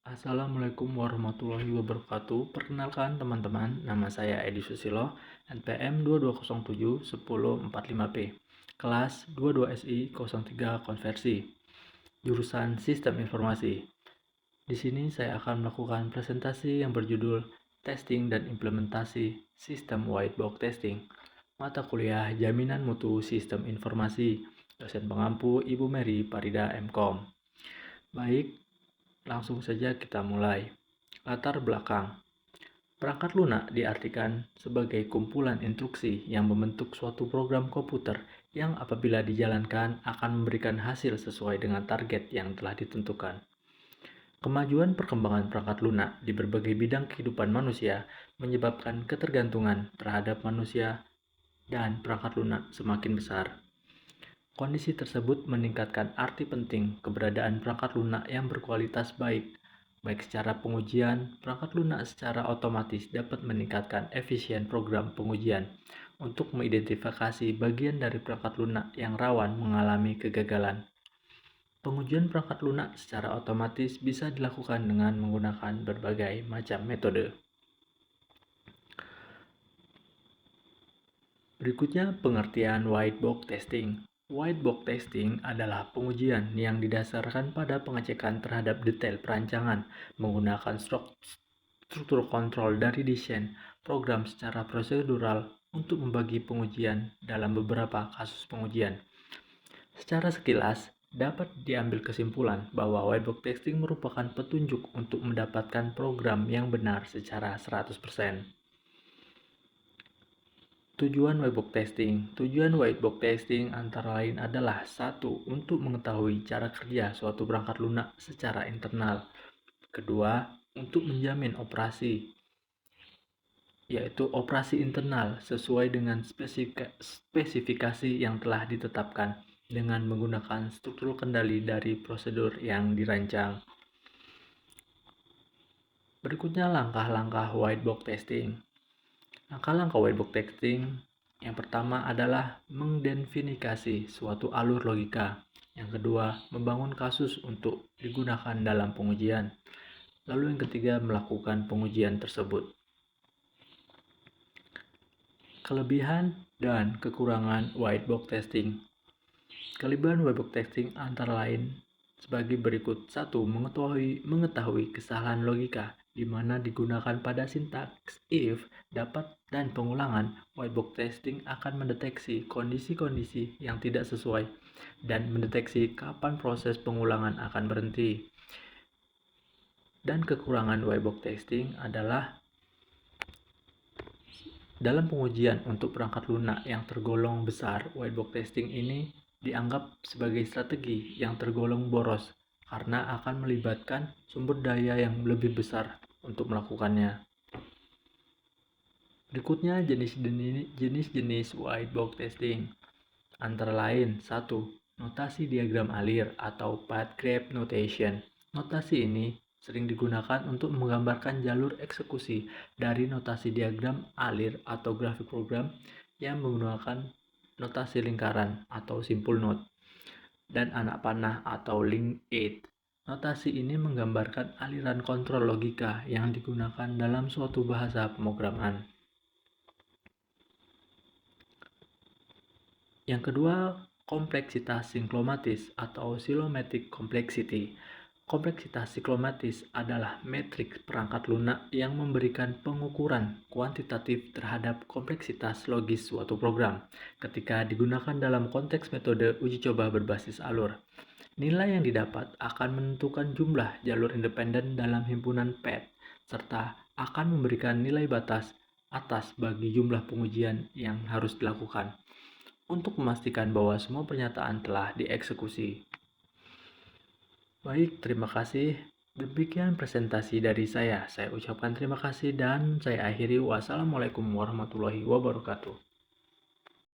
Assalamualaikum warahmatullahi wabarakatuh. Perkenalkan teman-teman, nama saya Edi Susilo, NPM 2207-1045P, kelas 22SI 03 Konversi, jurusan Sistem Informasi. Di sini saya akan melakukan presentasi yang berjudul Testing dan Implementasi Sistem Whitebox Testing, mata kuliah Jaminan Mutu Sistem Informasi, dosen pengampu Ibu Mary Parida MKom. Baik, langsung saja kita mulai. Latar belakang. Perangkat lunak diartikan sebagai kumpulan instruksi yang membentuk suatu program komputer yang apabila dijalankan akan memberikan hasil sesuai dengan target yang telah ditentukan. Kemajuan perkembangan perangkat lunak di berbagai bidang kehidupan manusia menyebabkan ketergantungan terhadap manusia dan perangkat lunak semakin besar. Kondisi tersebut meningkatkan arti penting keberadaan perangkat lunak yang berkualitas baik secara pengujian. Perangkat lunak secara otomatis dapat meningkatkan efisien program pengujian untuk mengidentifikasi bagian dari perangkat lunak yang rawan mengalami kegagalan. Pengujian perangkat lunak secara otomatis bisa dilakukan dengan menggunakan berbagai macam metode. Berikutnya pengertian whitebox testing. Whitebox testing adalah pengujian yang didasarkan pada pengecekan terhadap detail perancangan menggunakan struktur kontrol dari desain program secara prosedural untuk membagi pengujian dalam beberapa kasus pengujian. Secara sekilas, dapat diambil kesimpulan bahwa whitebox testing merupakan petunjuk untuk mendapatkan program yang benar secara 100%. Tujuan whitebox testing. Tujuan whitebox testing antara lain adalah 1. Untuk mengetahui cara kerja suatu perangkat lunak secara internal. Kedua, untuk menjamin operasi, yaitu operasi internal sesuai dengan spesifikasi yang telah ditetapkan dengan menggunakan struktur kendali dari prosedur yang dirancang. Berikutnya langkah-langkah whitebox testing. Langkah-langkah whitebox testing yang pertama adalah mengidentifikasi suatu alur logika. Yang kedua, membangun kasus untuk digunakan dalam pengujian. Lalu yang ketiga, melakukan pengujian tersebut. Kelebihan dan kekurangan whitebox testing. Kelebihan whitebox testing antara lain sebagai berikut. 1. Mengetahui kesalahan logika di mana digunakan pada sintaks if, dapat, dan pengulangan. Whitebox testing akan mendeteksi kondisi-kondisi yang tidak sesuai dan mendeteksi kapan proses pengulangan akan berhenti. Dan kekurangan whitebox testing adalah dalam pengujian untuk perangkat lunak yang tergolong besar, whitebox testing ini dianggap sebagai strategi yang tergolong boros karena akan melibatkan sumber daya yang lebih besar untuk melakukannya. Berikutnya jenis-jenis whitebox testing. Antara lain, 1. Notasi diagram alir atau path graph notation. Notasi ini sering digunakan untuk menggambarkan jalur eksekusi dari notasi diagram alir atau grafik program yang menggunakan notasi lingkaran atau simple note dan anak panah atau link 8. Notasi ini menggambarkan aliran kontrol logika yang digunakan dalam suatu bahasa pemrograman. Yang kedua, kompleksitas sinkromatis atau cyclomatic complexity. Kompleksitas siklomatis adalah metrik perangkat lunak yang memberikan pengukuran kuantitatif terhadap kompleksitas logis suatu program ketika digunakan dalam konteks metode uji coba berbasis alur. Nilai yang didapat akan menentukan jumlah jalur independen dalam himpunan path serta akan memberikan nilai batas atas bagi jumlah pengujian yang harus dilakukan untuk memastikan bahwa semua pernyataan telah dieksekusi. Baik, terima kasih. Demikian presentasi dari saya. Saya ucapkan terima kasih dan saya akhiri. Wassalamualaikum warahmatullahi wabarakatuh.